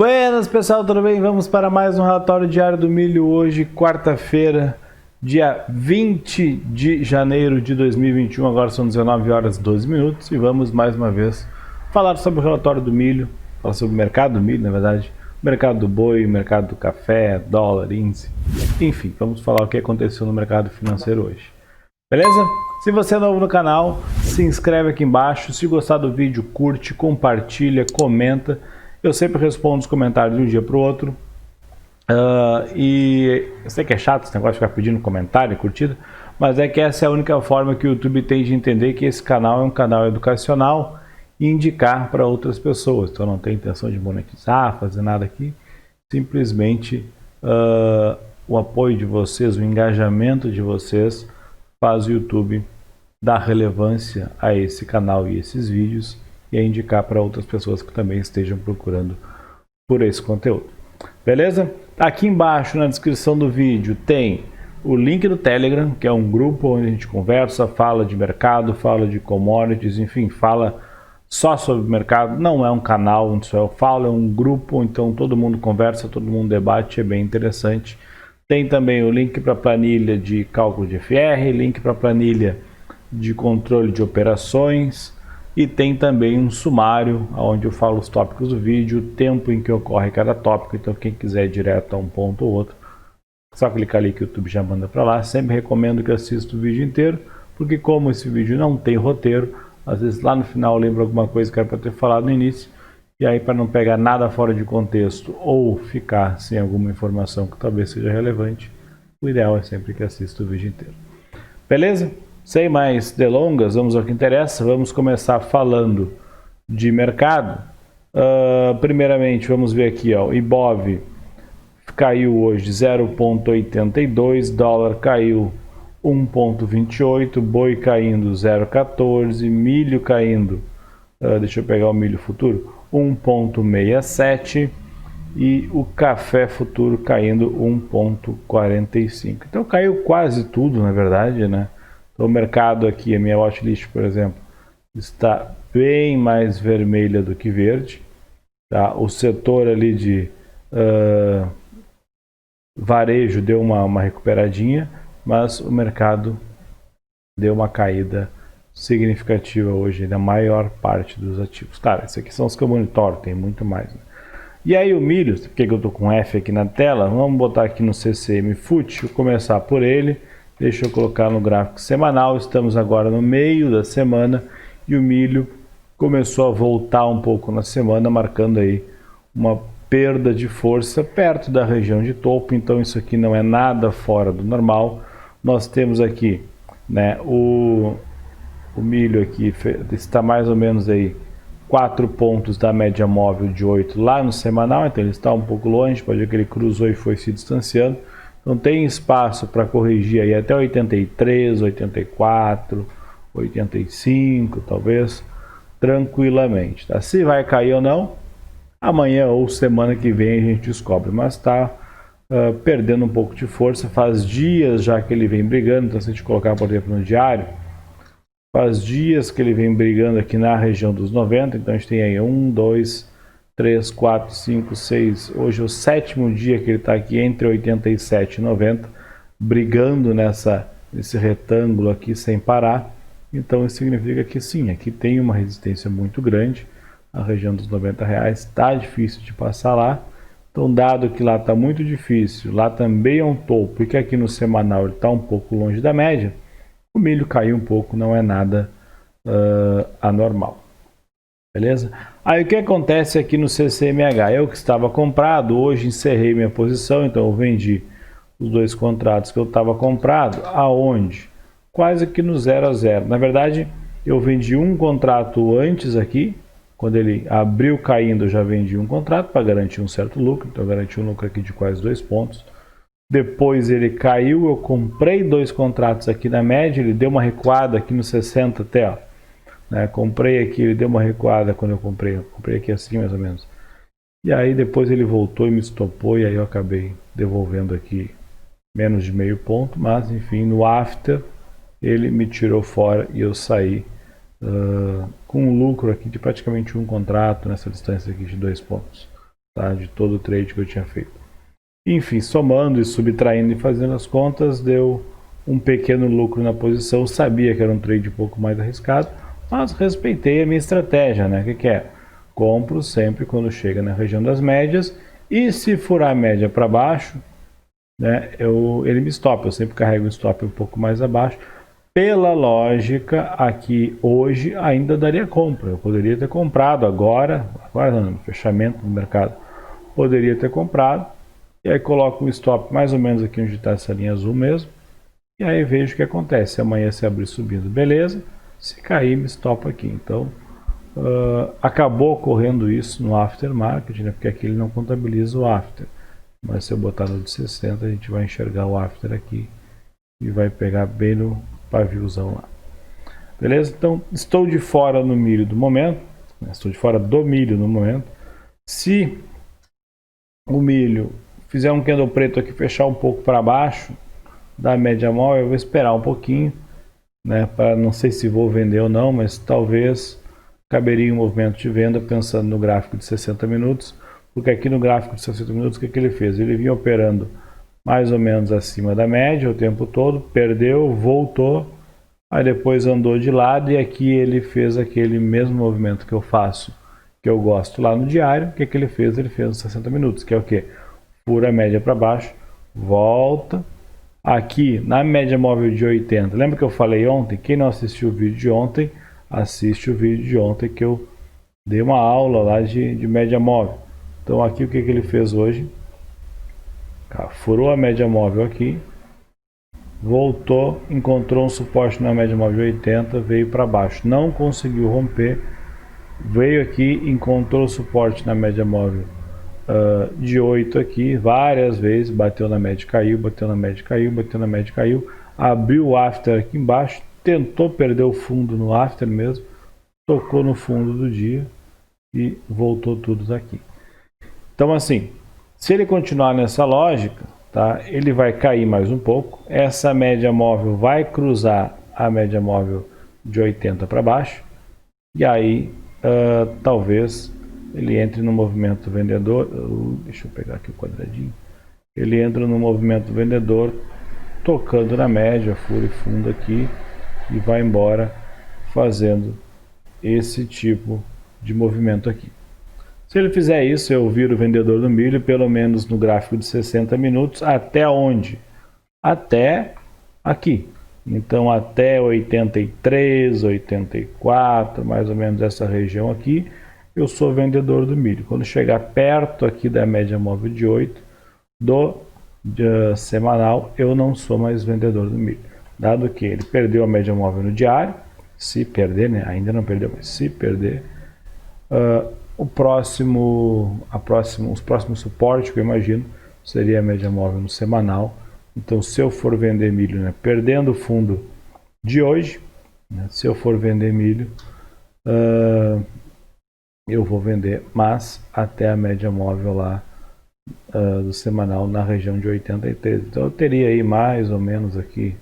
Buenas pessoal, tudo bem? Vamos para mais um relatório diário do milho hoje, quarta-feira, dia 20 de janeiro de 2021, agora são 19 horas e 12 minutos e vamos mais uma vez falar sobre o relatório do milho, falar sobre o mercado do milho, na verdade, o mercado do boi, o mercado do café, dólar, índice, enfim, vamos falar o que aconteceu no mercado financeiro hoje. Beleza? Se você é novo no canal, se inscreve aqui embaixo, se gostar do vídeo, curte, compartilha, comenta. Eu sempre respondo os comentários de um dia para o outro. E eu sei que é chato esse negócio de ficar pedindo comentário e curtida, mas é que essa é a única forma que o YouTube tem de entender que esse canal é um canal educacional e indicar para outras pessoas. Então não tem intenção de monetizar, fazer nada aqui. Simplesmente o apoio de vocês, o engajamento de vocês faz o YouTube dar relevância a esse canal e esses vídeos e a indicar para outras pessoas que também estejam procurando por esse conteúdo. Beleza? Aqui embaixo na descrição do vídeo tem o link do Telegram, que é um grupo onde a gente conversa, fala de mercado, fala de commodities, enfim, fala só sobre mercado. Não é um canal onde só eu falo, é um grupo, então todo mundo conversa, todo mundo debate, é bem interessante. Tem também o link para a planilha de cálculo de FR, link para a planilha de controle de operações, e tem também um sumário onde eu falo os tópicos do vídeo, o tempo em que ocorre cada tópico. Então quem quiser ir direto a um ponto ou outro, só clicar ali que o YouTube já manda para lá. Sempre recomendo que assista o vídeo inteiro, porque como esse vídeo não tem roteiro, às vezes lá no final eu lembro alguma coisa que era para ter falado no início, e aí para não pegar nada fora de contexto ou ficar sem alguma informação que talvez seja relevante, o ideal é sempre que assista o vídeo inteiro. Beleza? Sem mais delongas, vamos ao que interessa. Vamos começar falando de mercado. Primeiramente, vamos ver aqui, ó, o Ibov caiu hoje 0,82, dólar caiu 1,28, boi caindo 0,14, milho caindo, deixa eu pegar o milho futuro, 1,67 e o café futuro caindo 1,45. Então caiu quase tudo, na verdade, né? Então, o mercado aqui, a minha watchlist, por exemplo, está bem mais vermelha do que verde. Tá? O setor ali de varejo deu uma recuperadinha, mas o mercado deu uma caída significativa hoje na maior parte dos ativos. Cara, esses aqui são os que eu monitoro, tem muito mais. Né? E aí o milho, por que eu estou com F aqui na tela? Vamos botar aqui no CCM FUT, vou começar por ele. Deixa eu colocar no gráfico semanal, estamos agora no meio da semana e o milho começou a voltar um pouco na semana, marcando aí uma perda de força perto da região de topo, então isso aqui não é nada fora do normal. Nós temos aqui, né, o milho aqui está mais ou menos aí 4 pontos da média móvel de 8 lá no semanal, então ele está um pouco longe, pode ver que ele cruzou e foi se distanciando. Então tem espaço para corrigir aí até 83, 84, 85, talvez, tranquilamente. Tá? Se vai cair ou não, amanhã ou semana que vem a gente descobre. Mas está perdendo um pouco de força. Faz dias já que ele vem brigando. Então se a gente colocar, por exemplo, no diário, faz dias que ele vem brigando aqui na região dos 90. Então a gente tem aí 1, 2, 3, 4, 5, 6, hoje é o 7º dia que ele está aqui entre 87 e 90, brigando nesse retângulo aqui sem parar. Então isso significa que sim, aqui tem uma resistência muito grande, a região dos R$90, está difícil de passar lá. Então dado que lá está muito difícil, lá também é um topo e que aqui no semanal ele está um pouco longe da média, o milho caiu um pouco, não é nada anormal. Beleza? Aí o que acontece aqui no CCMH? Eu que estava comprado, hoje encerrei minha posição, então eu vendi os 2 contratos que eu estava comprado. Aonde? Quase que no 0 a 0. Na verdade, eu vendi um contrato antes aqui, quando ele abriu caindo, eu já vendi um contrato para garantir um certo lucro, então eu garanti um lucro aqui de quase 2 pontos. Depois ele caiu, eu comprei 2 contratos aqui na média, ele deu uma recuada aqui no 60 até, ó. Né, comprei aqui, ele deu uma recuada quando eu comprei aqui assim mais ou menos. E aí depois ele voltou e me estopou e aí eu acabei devolvendo aqui menos de meio ponto, mas enfim, no after ele me tirou fora e eu saí com um lucro aqui de praticamente um contrato nessa distância aqui de 2 pontos. tá? De todo o trade que eu tinha feito. Enfim, somando e subtraindo e fazendo as contas, deu um pequeno lucro na posição. Sabia que era um trade um pouco mais arriscado, mas respeitei a minha estratégia, né? O que é? Compro sempre quando chega na região das médias, e se furar a média para baixo, né, ele me stop. Eu sempre carrego o stop um pouco mais abaixo. Pela lógica, aqui hoje ainda daria compra. Eu poderia ter comprado agora não, no fechamento do mercado, poderia ter comprado. E aí coloco um stop mais ou menos aqui onde está essa linha azul mesmo. E aí vejo o que acontece. Amanhã se abrir subindo, beleza. Se cair, me stop aqui. Então, acabou ocorrendo isso no aftermarket, né? Porque aqui ele não contabiliza o after. Mas se eu botar no de 60, a gente vai enxergar o after aqui e vai pegar bem no paviozão lá. Beleza? Então, estou de fora no milho do momento. Né? Estou de fora do milho no momento. Se o milho fizer um candle preto aqui, fechar um pouco para baixo da média móvel, eu vou esperar um pouquinho, né? Para não sei se vou vender ou não, mas talvez caberia um movimento de venda pensando no gráfico de 60 minutos, porque aqui no gráfico de 60 minutos, o que ele fez? Ele vinha operando mais ou menos acima da média o tempo todo, perdeu, voltou, aí depois andou de lado, e aqui ele fez aquele mesmo movimento que eu faço, que eu gosto lá no diário. O que ele fez? Ele fez nos 60 minutos, que é o que? Fura a média para baixo, volta, aqui na média móvel de 80, lembra que eu falei ontem? Quem não assistiu o vídeo de ontem, assiste o vídeo de ontem, que eu dei uma aula lá de média móvel. Então aqui o que ele fez hoje? Furou a média móvel aqui, voltou, encontrou um suporte na média móvel 80, veio para baixo, não conseguiu romper, veio aqui, encontrou suporte na média móvel de 8 aqui, várias vezes, bateu na média, caiu, bateu na média, caiu, bateu na média, caiu, abriu o after aqui embaixo, tentou perder o fundo no after mesmo, tocou no fundo do dia e voltou tudo aqui. Então assim, se ele continuar nessa lógica, tá, ele vai cair mais um pouco, essa média móvel vai cruzar a média móvel de 80 para baixo, e aí talvez ele entre no movimento vendedor. Deixa eu pegar aqui o quadradinho. Ele entra no movimento vendedor, tocando na média, fura e fundo aqui, e vai embora fazendo esse tipo de movimento aqui. Se ele fizer isso, eu viro o vendedor do milho, pelo menos no gráfico de 60 minutos, até onde? Até aqui. Então até 83, 84, mais ou menos essa região aqui, eu sou vendedor do milho. Quando chegar perto aqui da média móvel de 8 do semanal, eu não sou mais vendedor do milho. Dado que ele perdeu a média móvel no diário, se perder, né? Ainda não perdeu, mas se perder, os próximos suportes que eu imagino seria a média móvel no semanal. Então, se eu for vender milho, né, perdendo o fundo de hoje, né, se eu for vender milho, eu vou vender, mas até a média móvel lá do semanal na região de 83. Então, eu teria aí mais ou menos aqui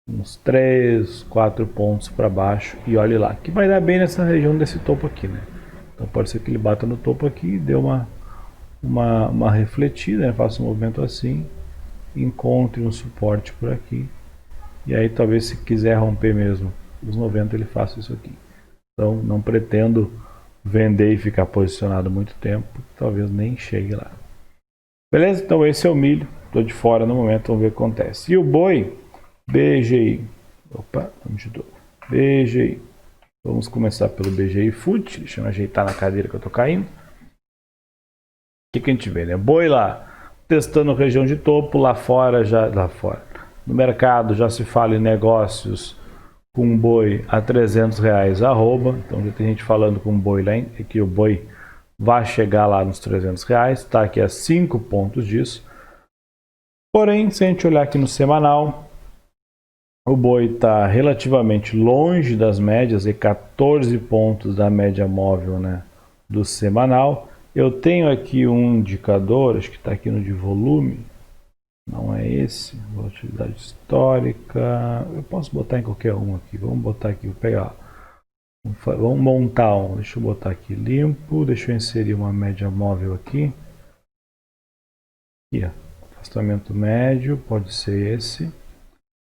uns 3, 4 pontos para baixo, e olhe lá, que vai dar bem nessa região desse topo aqui, né? Então pode ser que ele bata no topo aqui, dê uma refletida, né? Faça um movimento assim, encontre um suporte por aqui, e aí talvez, se quiser romper mesmo os 90, ele faça isso aqui. Então não pretendo vender e ficar posicionado muito tempo, talvez nem chegue lá. Beleza? Então esse é o milho, estou de fora no momento, vamos ver o que acontece. E o boi, BGI, BGI, vamos começar pelo BGI Food. Deixa eu ajeitar na cadeira que eu estou caindo. O que a gente vê, né? Boi lá, testando região de topo, lá fora, no mercado já se fala em negócios com boi a R$300 arroba, então já tem gente falando com boi lá, que o boi vai chegar lá nos R$300, está aqui a 5 pontos disso. Porém, se a gente olhar aqui no semanal, o boi está relativamente longe das médias, e 14 pontos da média móvel, né, do semanal. Eu tenho aqui um indicador, acho que está aqui no de volume, não é esse, volatilidade histórica, eu posso botar em qualquer um aqui, vamos botar aqui, vou pegar Vamos montar um, deixa eu botar aqui limpo, deixa eu inserir uma média móvel aqui. Aqui, ó, afastamento médio, pode ser esse.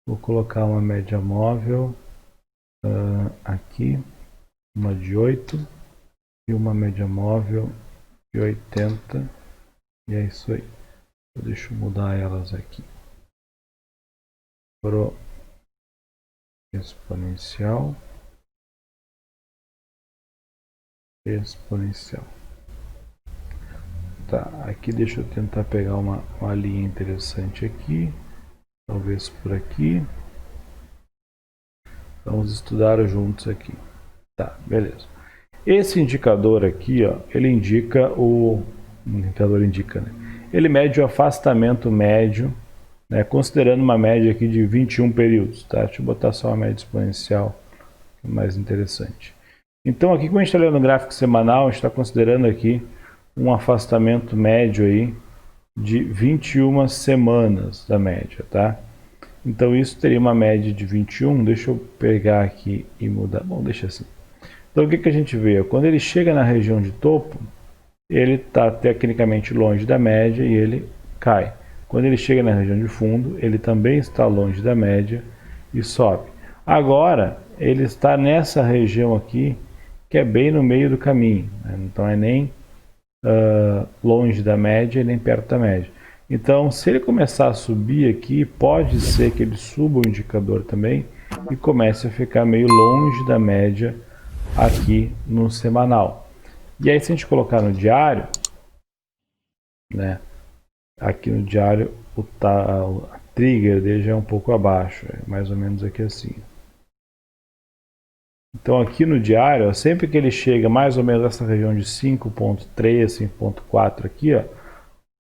Vou colocar uma média móvel aqui, uma de 8 e uma média móvel de 80. E é isso aí. Deixa eu mudar elas aqui. Pro exponencial. Exponencial. Tá, aqui deixa eu tentar pegar uma linha interessante aqui. Talvez por aqui. Vamos estudar juntos aqui. Tá, beleza. Esse indicador aqui, ó, ele indica o indicador indica, né? Ele mede o afastamento médio, né, considerando uma média aqui de 21 períodos, tá? Deixa eu botar só uma média exponencial, que é mais interessante. Então aqui, como a gente está olhando o gráfico semanal, a gente está considerando aqui um afastamento médio aí de 21 semanas da média, tá? Então isso teria uma média de 21, deixa eu pegar aqui e mudar, bom, deixa assim. Então o que, que a gente vê? Quando ele chega na região de topo, ele está tecnicamente longe da média e ele cai. Quando ele chega na região de fundo, ele também está longe da média e sobe. Agora, ele está nessa região aqui, que é bem no meio do caminho, né? Então é nem longe da média e nem perto da média. Então, se ele começar a subir aqui, pode ser que ele suba o indicador também e comece a ficar meio longe da média aqui no semanal. E aí, se a gente colocar no diário, né? Aqui no diário, a trigger dele já é um pouco abaixo, é mais ou menos aqui assim. Então aqui no diário, ó, sempre que ele chega mais ou menos nessa região de 5.3, 5.4 aqui, ó,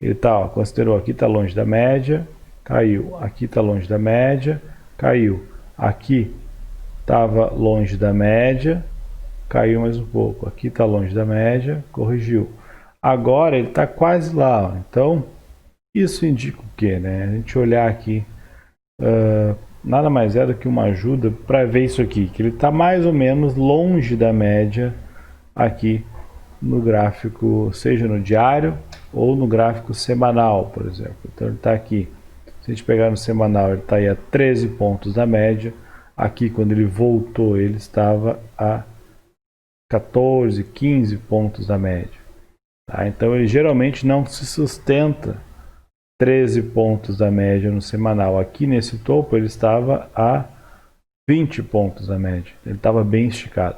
ele tá, ó, considerou aqui está longe da média, caiu. Aqui está longe da média, caiu. Aqui estava longe da média, caiu mais um pouco. Aqui está longe da média, corrigiu. Agora ele está quase lá, ó. Então isso indica o que, né? A gente olhar aqui, nada mais é do que uma ajuda para ver isso aqui, que ele está mais ou menos longe da média aqui no gráfico, seja no diário ou no gráfico semanal, por exemplo. Então ele está aqui, se a gente pegar no semanal, ele está aí a 13 pontos da média. Aqui, quando ele voltou, ele estava a 14, 15 pontos da média. Tá? Então ele geralmente não se sustenta 13 pontos da média no semanal. Aqui nesse topo ele estava a 20 pontos da média. Ele estava bem esticado.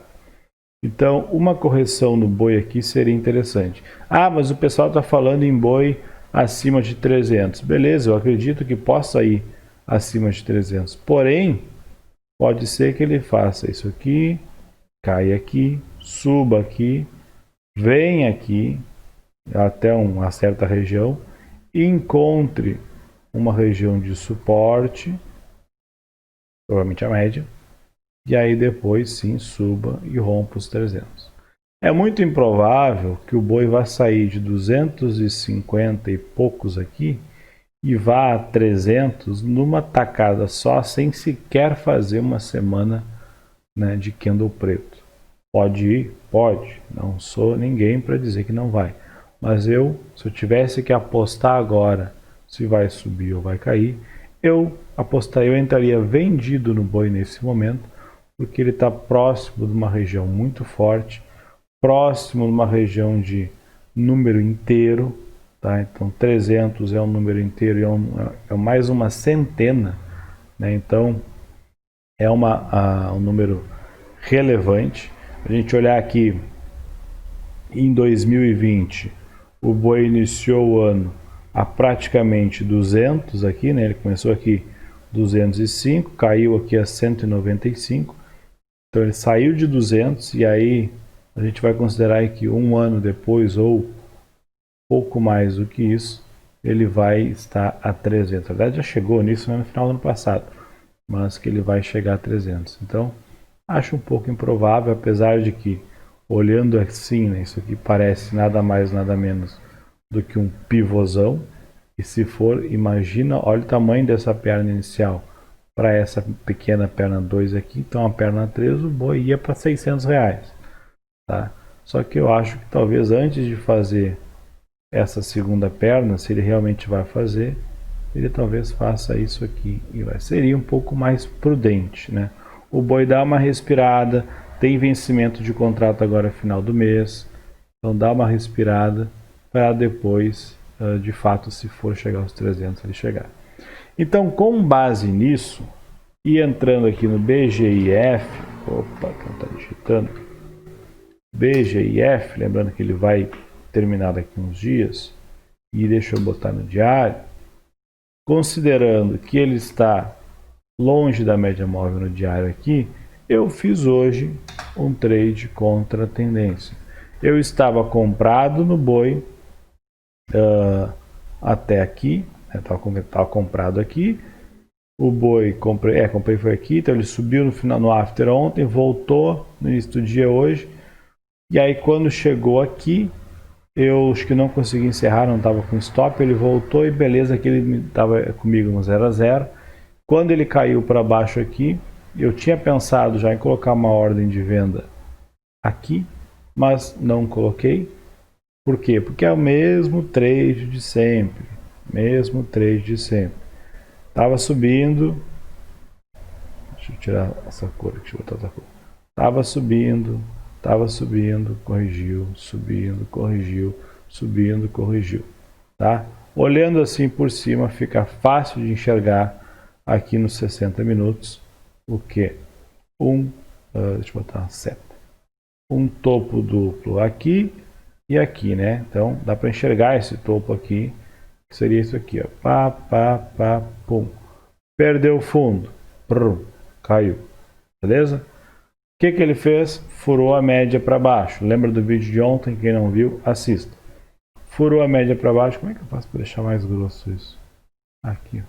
Então, uma correção no boi aqui seria interessante. Ah, mas o pessoal está falando em boi acima de 300. Beleza, eu acredito que possa ir acima de 300. Porém, pode ser que ele faça isso aqui, caia aqui, suba aqui, venha aqui até uma certa região, encontre uma região de suporte, provavelmente a média, e aí depois sim suba e rompa os 300. É muito improvável que o boi vá sair de 250 e poucos aqui e vá a 300 numa tacada só, sem sequer fazer uma semana, né, de candle preto. Pode ir? Pode. Não sou ninguém para dizer que não vai. Mas se eu tivesse que apostar agora se vai subir ou vai cair, eu entraria vendido no boi nesse momento, porque ele está próximo de uma região muito forte, próximo de uma região de número inteiro, tá? Então 300 é um número inteiro e é mais uma centena, né? Então é um número relevante. A gente olhar aqui em 2020, o boi iniciou o ano a praticamente 200 aqui, né? Ele começou aqui 205, caiu aqui a 195. Então ele saiu de 200 e aí a gente vai considerar que um ano depois ou pouco mais do que isso, ele vai estar a 300. Na verdade já chegou nisso, né, no final do ano passado, mas que ele vai chegar a 300. Então acho um pouco improvável, apesar de que olhando assim, né, isso aqui parece nada mais nada menos do que um pivôzão. E se for, imagina, olha o tamanho dessa perna inicial. para essa pequena perna 2 aqui, então a perna 3 o boi ia para R$600, tá? Só que eu acho que talvez antes de fazer essa segunda perna, se ele realmente vai fazer, ele talvez faça isso aqui e seria um pouco mais prudente, né? O boi dá uma respirada, tem vencimento de contrato agora final do mês, então dá uma respirada para depois, de fato, se for chegar aos 300, ele chegar. Então, com base nisso, e entrando aqui no BGIF, opa, que não está digitando, BGIF, lembrando que ele vai terminar daqui uns dias, e deixa eu botar no diário, considerando que ele está longe da média móvel no diário aqui, eu fiz hoje um trade contra a tendência. Eu estava comprado no boi até aqui, estava comprado aqui, o boi comprei foi aqui, então ele subiu no final no after ontem, voltou no início do dia hoje, e aí quando chegou aqui, eu acho que não consegui encerrar, não estava com stop, ele voltou e beleza que ele estava comigo no 0 a 0. Quando ele caiu para baixo aqui, eu tinha pensado já em colocar uma ordem de venda aqui, mas não coloquei. Por quê? Porque é o mesmo trade de sempre, Tava subindo, deixa eu tirar essa cor aqui, deixa eu botar outra cor. Tava subindo, corrigiu, subindo, corrigiu, subindo, corrigiu, tá? Olhando assim por cima, fica fácil de enxergar aqui nos 60 minutos o que? Deixa eu botar uma seta. Um topo duplo aqui e aqui, né? Então dá para enxergar esse topo aqui, que seria isso aqui, ó. Pá, pá, pá, pum. Perdeu o fundo, prum, caiu, beleza? O que ele fez? Furou a média para baixo. Lembra do vídeo de ontem? Quem não viu, assista. Furou a média para baixo. Como é que eu faço para deixar mais grosso isso? Aqui.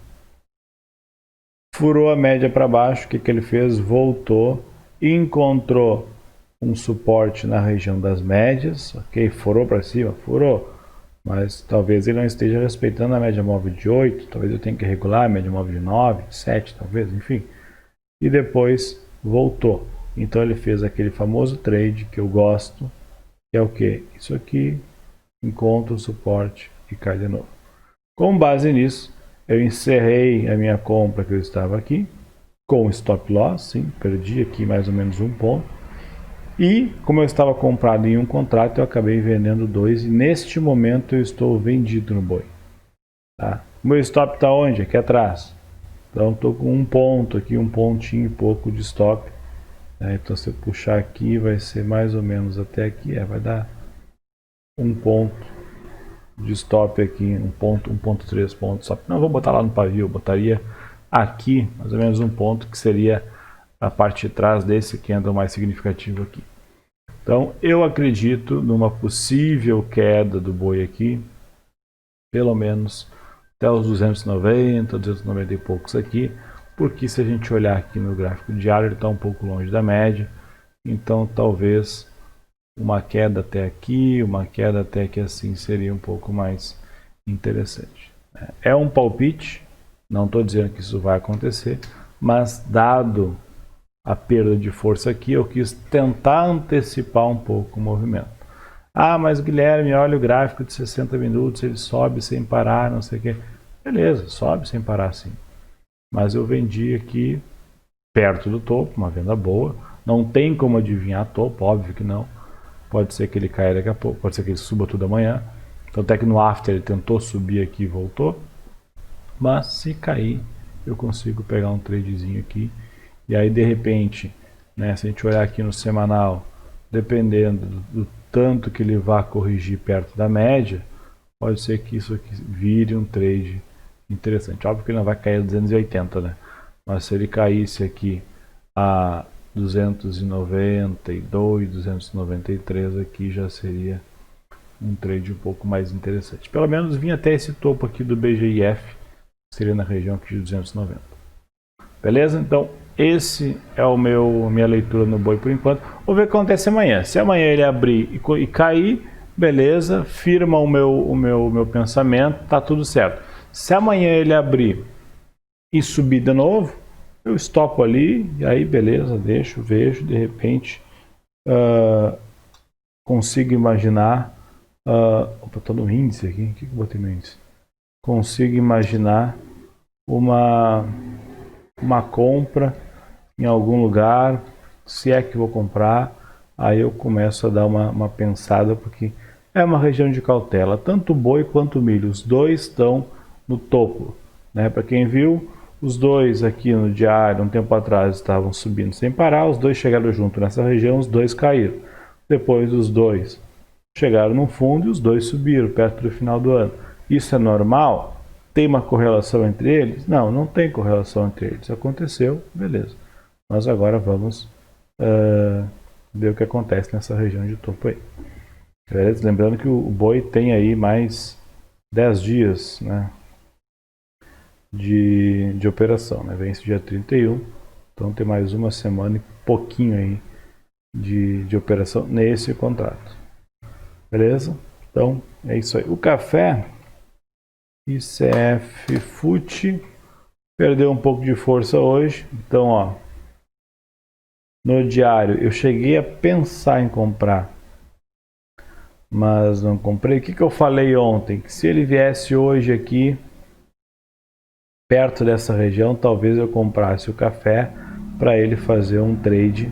Furou a média para baixo. O que ele fez? Voltou. Encontrou um suporte na região das médias. Ok? Furou para cima? Furou. Mas talvez ele não esteja respeitando a média móvel de 8. Talvez eu tenha que regular a média móvel de 9, 7, talvez. Enfim. E depois voltou. Então ele fez aquele famoso trade que eu gosto, que é o que? Isso aqui, encontra o suporte e cai de novo. Com base nisso, eu encerrei a minha compra que eu estava aqui, com stop loss, sim, perdi aqui mais ou menos um ponto. E como eu estava comprado em um contrato, eu acabei vendendo 2 e neste momento eu estou vendido no boi. Tá? O meu stop está onde? Aqui atrás. Então estou com um ponto aqui, um pontinho e pouco de stop. Então se eu puxar aqui vai ser mais ou menos até aqui, vai dar um ponto de stop aqui, 1.3 pontos stop. Não vou botar lá no pavio, botaria aqui mais ou menos um ponto que seria a parte de trás desse candle mais significativo aqui. Então eu acredito numa possível queda do boi aqui, pelo menos até os 290, 290 e poucos aqui. Porque se a gente olhar aqui no gráfico diário, ele está um pouco longe da média. Então talvez uma queda até aqui, uma queda até aqui assim seria um pouco mais interessante. É um palpite, não estou dizendo que isso vai acontecer, mas dado a perda de força aqui, eu quis tentar antecipar um pouco o movimento. Ah, mas Guilherme, olha o gráfico de 60 minutos, ele sobe sem parar, não sei o que. Beleza, sobe sem parar sim. Mas eu vendi aqui perto do topo, uma venda boa. Não tem como adivinhar topo, óbvio que não. Pode ser que ele caia daqui a pouco, pode ser que ele suba tudo amanhã. Então até que no after ele tentou subir aqui e voltou. Mas se cair, eu consigo pegar um tradezinho aqui. E aí de repente, né, se a gente olhar aqui no semanal, dependendo do tanto que ele vá corrigir perto da média, pode ser que isso aqui vire um trade interessante. Óbvio que ele não vai cair a 280, né? Mas se ele caísse aqui a 292, 293 aqui já seria um trade um pouco mais interessante. Pelo menos vir até esse topo aqui do BGIF, que seria na região aqui de 290. Beleza? Então esse é minha leitura no boi por enquanto. Vou ver o que acontece amanhã. Se amanhã ele abrir e cair, beleza, firma o meu pensamento, tá tudo certo. Se amanhã ele abrir e subir de novo, eu estopo ali, e aí beleza, deixo, vejo, de repente consigo imaginar, opa, tô no índice aqui, o que eu botei no índice? Consigo imaginar uma compra em algum lugar, se é que vou comprar, aí eu começo a dar uma pensada, porque é uma região de cautela, tanto o boi quanto o milho, os dois estão no topo, né? Para quem viu, os dois aqui no diário, um tempo atrás, estavam subindo sem parar, os dois chegaram junto nessa região, os dois caíram. Depois os dois chegaram no fundo e os dois subiram perto do final do ano. Isso é normal? Tem uma correlação entre eles? Não, não tem correlação entre eles. Aconteceu, beleza. Nós agora vamos ver o que acontece nessa região de topo aí. Beleza? Lembrando que o boi tem aí mais 10 dias, né, de operação, né? Vence dia 31, então tem mais uma semana e pouquinho aí de operação nesse contrato. Beleza? Então é isso aí. O café, ICF FUT, perdeu um pouco de força hoje. Então, ó, no diário eu cheguei a pensar em comprar, mas não comprei. O que eu falei ontem? Que se ele viesse hoje aqui, perto dessa região, talvez eu comprasse o café para ele fazer um trade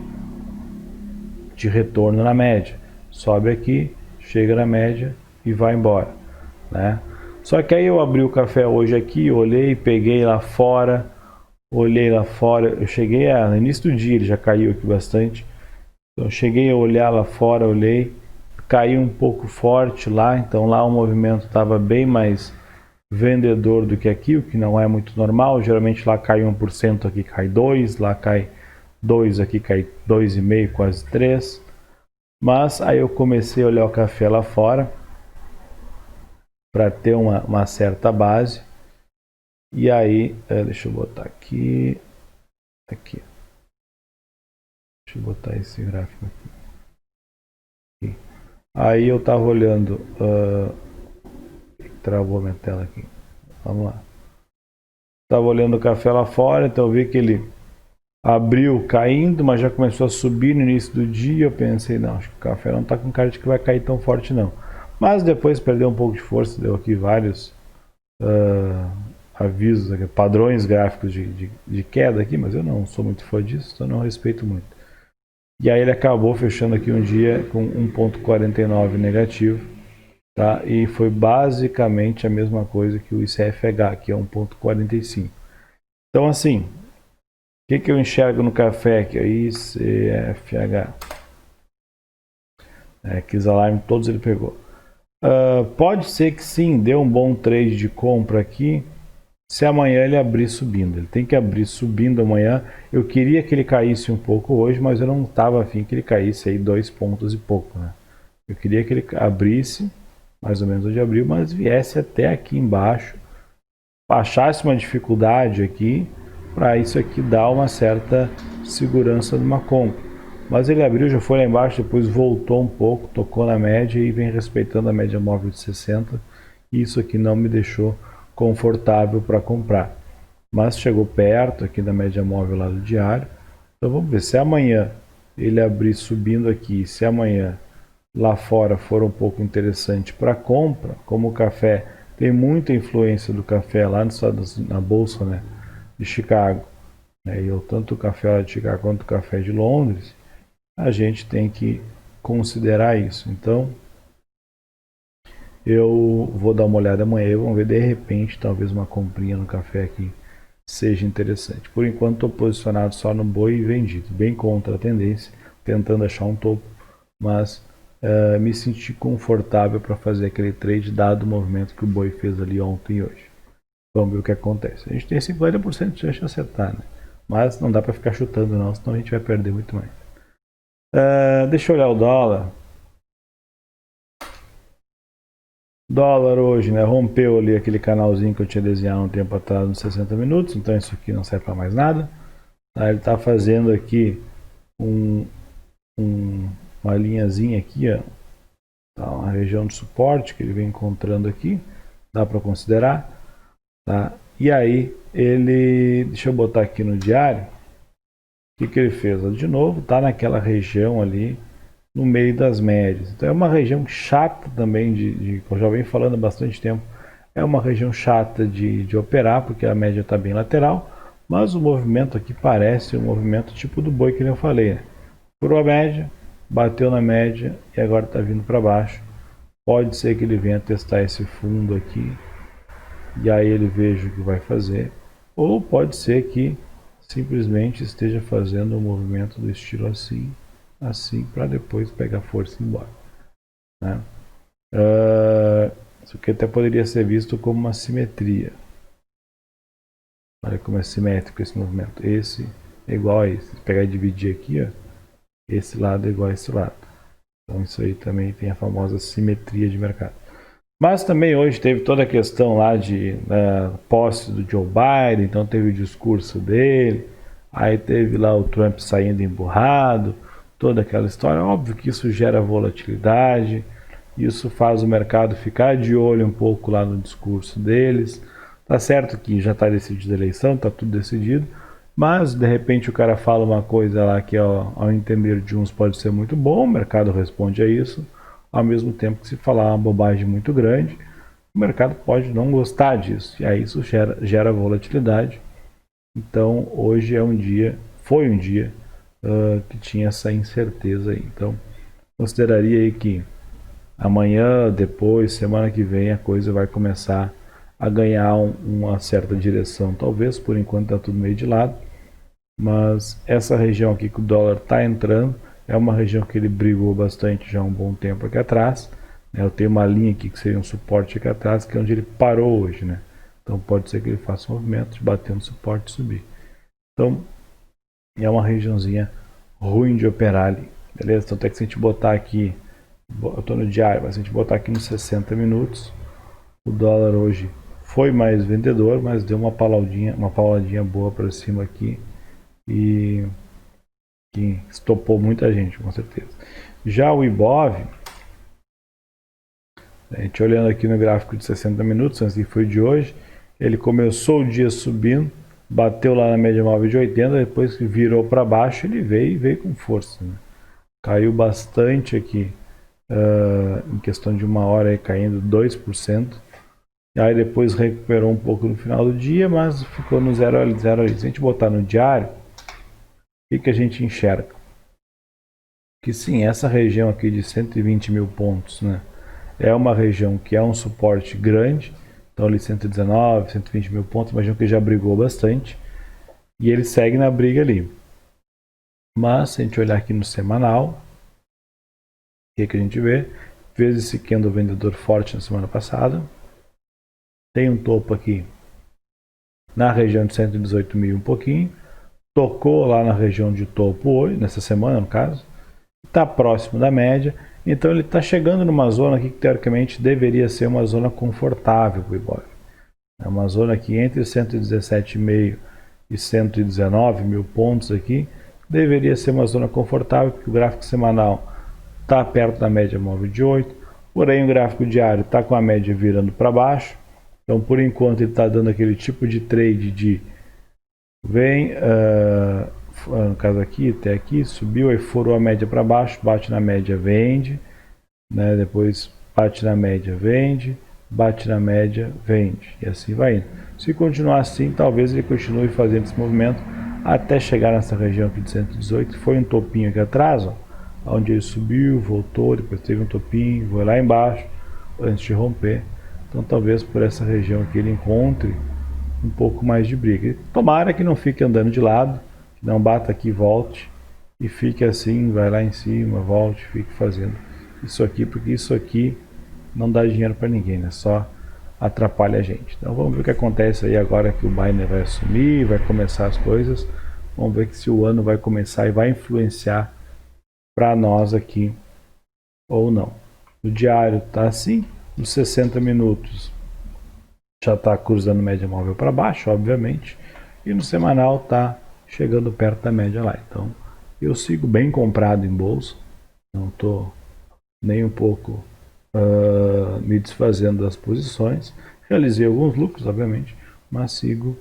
de retorno na média. Sobe aqui, chega na média e vai embora, né? Só que aí eu abri o café hoje aqui, olhei, peguei lá fora, olhei lá fora, eu cheguei no início do dia, ele já caiu aqui bastante, então eu cheguei a olhar lá fora, olhei, caiu um pouco forte lá, então lá o movimento estava bem mais vendedor do que aqui, o que não é muito normal, geralmente lá cai 1%, aqui cai 2%, lá cai 2%, aqui cai 2,5%, quase 3%, mas aí eu comecei a olhar o café lá fora, para ter uma certa base. E aí, deixa eu botar aqui. Deixa eu botar esse gráfico aqui. Aí eu tava olhando. Travou minha tela aqui. Vamos lá. Tava olhando o café lá fora, então eu vi que ele abriu caindo, mas já começou a subir no início do dia. Eu pensei, não, acho que o café não tá com cara de que vai cair tão forte não. Mas depois perdeu um pouco de força, deu aqui vários avisos, padrões gráficos de queda aqui, mas eu não sou muito fã disso, então não respeito muito. E aí ele acabou fechando aqui um dia com 1,49 negativo, tá? E foi basicamente a mesma coisa que o ICFH, que é 1,45. Então assim, o que eu enxergo no café aqui? ICFH. Que os alarmes todos ele pegou. Pode ser que sim, dê um bom trade de compra aqui, se amanhã ele abrir subindo. Ele tem que abrir subindo amanhã. Eu queria que ele caísse um pouco hoje, mas eu não estava afim que ele caísse aí 2 pontos e pouco, né? Eu queria que ele abrisse, mais ou menos onde abriu, mas viesse até aqui embaixo, achasse uma dificuldade aqui, para isso aqui dar uma certa segurança numa compra. Mas ele abriu, já foi lá embaixo, depois voltou um pouco, tocou na média e vem respeitando a média móvel de 60. Isso aqui não me deixou confortável para comprar. Mas chegou perto aqui da média móvel lá do diário. Então vamos ver, se amanhã ele abrir subindo aqui, se amanhã lá fora for um pouco interessante para compra, como o café tem muita influência do café lá na bolsa, né, de Chicago, né, e tanto o café lá de Chicago quanto o café de Londres, a gente tem que considerar isso. Então eu vou dar uma olhada amanhã e vamos ver, de repente talvez uma comprinha no café aqui seja interessante. Por enquanto estou posicionado só no boi vendido, bem contra a tendência, tentando achar um topo, mas me senti confortável para fazer aquele trade dado o movimento que o boi fez ali ontem e hoje. Vamos ver o que acontece. A gente tem 50% de chance de acertar, né? Mas não dá para ficar chutando não, senão a gente vai perder muito mais. Deixa eu olhar o dólar. Dólar hoje, né, rompeu ali aquele canalzinho que eu tinha desenhado um tempo atrás nos 60 minutos, então isso aqui não serve para mais nada. Tá? Ele está fazendo aqui uma linhazinha aqui, ó, tá, uma região de suporte que ele vem encontrando aqui, dá para considerar, tá? E aí ele, deixa eu botar aqui no diário, o que ele fez? De novo, está naquela região ali, no meio das médias. Então é uma região chata também, eu já venho falando há bastante tempo, é uma região chata de operar, porque a média está bem lateral, mas o movimento aqui parece um movimento tipo do boi que eu falei, né? Furou a média, bateu na média e agora está vindo para baixo. Pode ser que ele venha testar esse fundo aqui e aí ele veja o que vai fazer, ou pode ser que simplesmente esteja fazendo um movimento do estilo assim, assim, para depois pegar força e ir embora, né? Isso aqui até poderia ser visto como uma simetria. Olha como é simétrico esse movimento. Esse é igual a esse. Se pegar e dividir aqui, ó, esse lado é igual a esse lado. Então isso aí também tem a famosa simetria de mercado. Mas também hoje teve toda a questão lá de posse do Joe Biden, então teve o discurso dele, aí teve lá o Trump saindo emburrado, toda aquela história. Óbvio que isso gera volatilidade, isso faz o mercado ficar de olho um pouco lá no discurso deles. Tá certo que já está decidida a eleição, tá tudo decidido, mas de repente o cara fala uma coisa lá que ao entender de uns pode ser muito bom, o mercado responde a isso, ao mesmo tempo que se falar uma bobagem muito grande, o mercado pode não gostar disso, e aí isso gera volatilidade. Então hoje foi um dia que tinha essa incerteza aí. Então consideraria aí que amanhã, depois, semana que vem, a coisa vai começar a ganhar uma certa direção, talvez, por enquanto está tudo meio de lado, mas essa região aqui que o dólar está entrando é uma região que ele brigou bastante já há um bom tempo aqui atrás, né? Eu tenho uma linha aqui que seria um suporte aqui atrás, que é onde ele parou hoje, né? Então pode ser que ele faça um movimento de bater no suporte e subir. Então é uma regiãozinha ruim de operar ali, beleza? Então tem que se a gente botar aqui, eu estou no diário, mas se a gente botar aqui nos 60 minutos, o dólar hoje foi mais vendedor, mas deu uma pauladinha boa para cima aqui e que estopou muita gente, com certeza. Já o Ibov, a gente olhando aqui no gráfico de 60 minutos, antes que foi de hoje, ele começou o dia subindo, bateu lá na média móvel de 80, depois que virou para baixo, ele veio com força, né? Caiu bastante aqui, em questão de uma hora, aí, caindo 2%. E aí depois recuperou um pouco no final do dia, mas ficou no zero ali. Se a gente botar no diário, o que a gente enxerga? Que sim, essa região aqui de 120 mil pontos, né, é uma região que é um suporte grande. Então ali 119, 120 mil pontos, imagino que já brigou bastante. E ele segue na briga ali. Mas se a gente olhar aqui no semanal, o que a gente vê? Fez esse candle vendedor forte na semana passada. Tem um topo aqui na região de 118 mil um pouquinho. Tocou lá na região de topo hoje, nessa semana no caso. Está próximo da média. Então ele está chegando numa zona aqui que teoricamente deveria ser uma zona confortável para o Ibov. É uma zona aqui entre 117,5 e 119 mil pontos aqui. Deveria ser uma zona confortável, porque o gráfico semanal está perto da média móvel de 8. Porém o gráfico diário está com a média virando para baixo. Então, por enquanto, ele está dando aquele tipo de trade de vem, no caso aqui, até aqui, subiu, aí furou a média para baixo, bate na média, vende, né? Depois bate na média, vende, bate na média, vende, e assim vai indo. Se continuar assim, talvez ele continue fazendo esse movimento até chegar nessa região aqui de 118, foi um topinho aqui atrás, ó, onde ele subiu, voltou, depois teve um topinho, foi lá embaixo, antes de romper. Então talvez por essa região aqui ele encontre um pouco mais de briga. Tomara que não fique andando de lado, que não bata aqui e volte, e fique assim, vai lá em cima, volte, fique fazendo isso aqui, porque isso aqui não dá dinheiro para ninguém, né? Só atrapalha a gente. Então vamos ver o que acontece aí agora que o Biden vai assumir, vai começar as coisas. Vamos ver se o ano vai começar e vai influenciar para nós aqui ou não. O diário está assim. Nos 60 minutos já está cruzando média móvel para baixo, obviamente, e no semanal está chegando perto da média lá. Então eu sigo bem comprado em bolsa, não estou nem um pouco me desfazendo das posições. Realizei alguns lucros, obviamente, mas sigo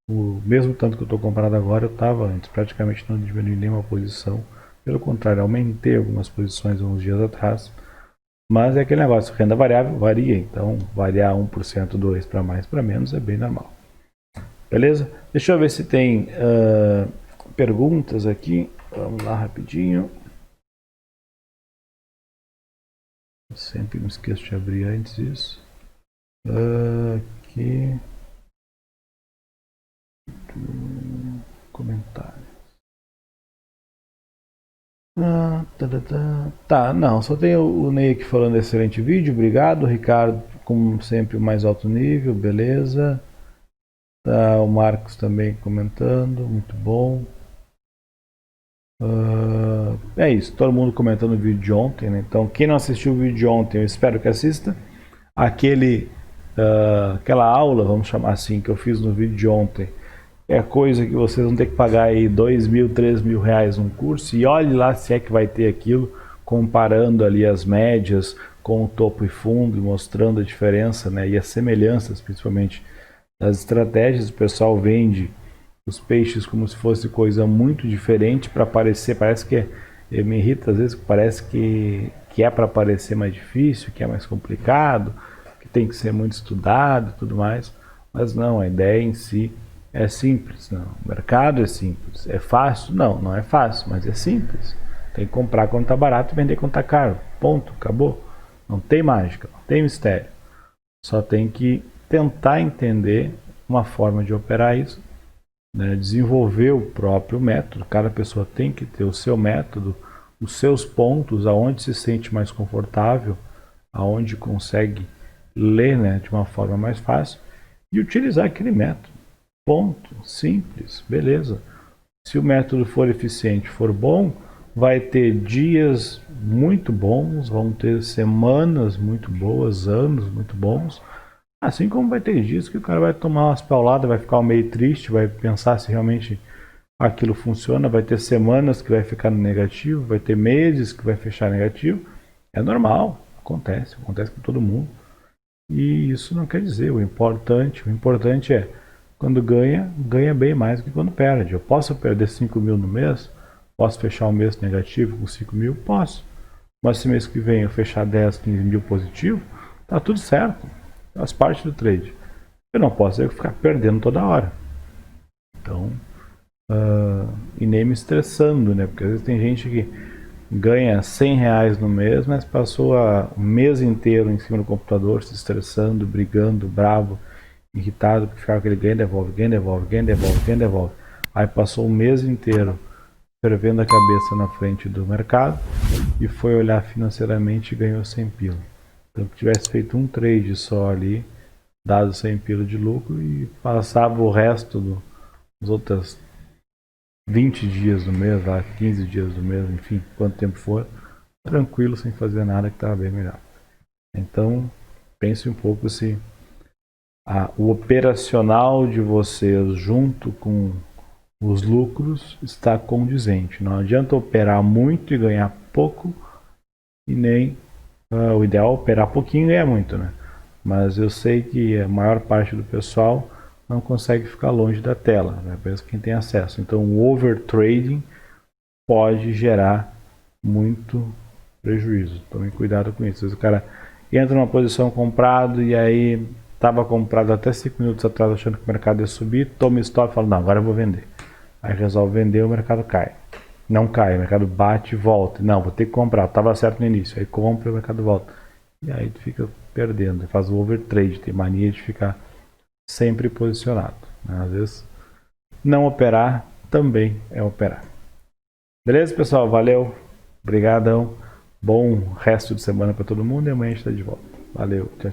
o mesmo tanto que eu estou comprado agora, eu estava antes, praticamente não diminui nenhuma posição, pelo contrário, aumentei algumas posições uns dias atrás, mas é aquele negócio, renda variável varia, então variar 1%, 2% para mais, para menos é bem normal. Beleza? Deixa eu ver se tem perguntas aqui, vamos lá rapidinho. Eu sempre me esqueço de abrir antes isso. Aqui. Comentário. Tá, não, só tem o Ney aqui falando excelente vídeo, obrigado. Ricardo, como sempre, o mais alto nível, beleza. Tá, o Marcos também comentando, muito bom. É isso, todo mundo comentando o vídeo de ontem, né? Então, quem não assistiu o vídeo de ontem, eu espero que assista. Aquela aula, vamos chamar assim, que eu fiz no vídeo de ontem, é coisa que vocês vão ter que pagar aí 2 mil, 3 mil reais num curso, e olhe lá se é que vai ter aquilo, comparando ali as médias com o topo e fundo, mostrando a diferença, né, e as semelhanças, principalmente, das estratégias. O pessoal vende os peixes como se fosse coisa muito diferente para parecer, parece que me irrita às vezes, parece que é para parecer mais difícil, que é mais complicado, que tem que ser muito estudado e tudo mais, mas não, a ideia em si é simples. Não, o mercado é simples. É fácil? Não, não é fácil, mas é simples. Tem que comprar quando está barato e vender quando está caro. Ponto, acabou. Não tem mágica, não tem mistério. Só tem que tentar entender uma forma de operar isso, né? Desenvolver o próprio método. Cada pessoa tem que ter o seu método, os seus pontos, aonde se sente mais confortável, aonde consegue ler, né, de uma forma mais fácil e utilizar aquele método. Ponto, simples, beleza. Se o método for eficiente, for bom, vai ter dias muito bons, vão ter semanas muito boas, anos muito bons, assim como vai ter dias que o cara vai tomar umas pauladas, vai ficar meio triste, vai pensar se realmente aquilo funciona, vai ter semanas que vai ficar no negativo, vai ter meses que vai fechar negativo, é normal, acontece com todo mundo, e isso não quer dizer, o importante é, quando ganha, ganha bem mais do que quando perde. Eu posso perder 5 mil no mês, posso fechar um mês negativo com 5 mil, posso, mas se mês que vem eu fechar 10, 15 mil positivo, tá tudo certo, faz parte do trade. Eu não posso ficar perdendo toda hora, então, e nem me estressando, né, porque às vezes tem gente que ganha 100 reais no mês, mas passou o mês inteiro em cima do computador, se estressando, brigando, bravo, irritado, porque ficava aquele ganha, devolve, ganha, devolve, ganha, devolve, ganha, devolve. Aí passou o mês inteiro fervendo a cabeça na frente do mercado e foi olhar financeiramente e ganhou 100 pila. Então, se tivesse feito um trade só ali, dado 100 pila de lucro e passava o resto dos outros 20 dias do mês, lá, 15 dias do mês, enfim, quanto tempo for, tranquilo, sem fazer nada, que estava bem melhor. Então, pense um pouco se o operacional de vocês junto com os lucros está condizente. Não adianta operar muito e ganhar pouco, e nem o ideal é operar pouquinho e ganhar muito, né? Mas eu sei que a maior parte do pessoal não consegue ficar longe da tela, né? Apenas quem tem acesso. Então o overtrading pode gerar muito prejuízo. Tome cuidado com isso. Às vezes o cara entra numa posição comprado e aí estava comprado até 5 minutos atrás achando que o mercado ia subir, toma stop e fala, não, agora eu vou vender. Aí resolve vender, o mercado cai. Não cai, o mercado bate e volta. Não, vou ter que comprar, estava certo no início. Aí compra e o mercado volta. E aí tu fica perdendo, faz o overtrade, tem mania de ficar sempre posicionado, né? Às vezes não operar também é operar. Beleza, pessoal? Valeu, obrigadão, bom resto de semana para todo mundo e amanhã a gente está de volta. Valeu, tchau.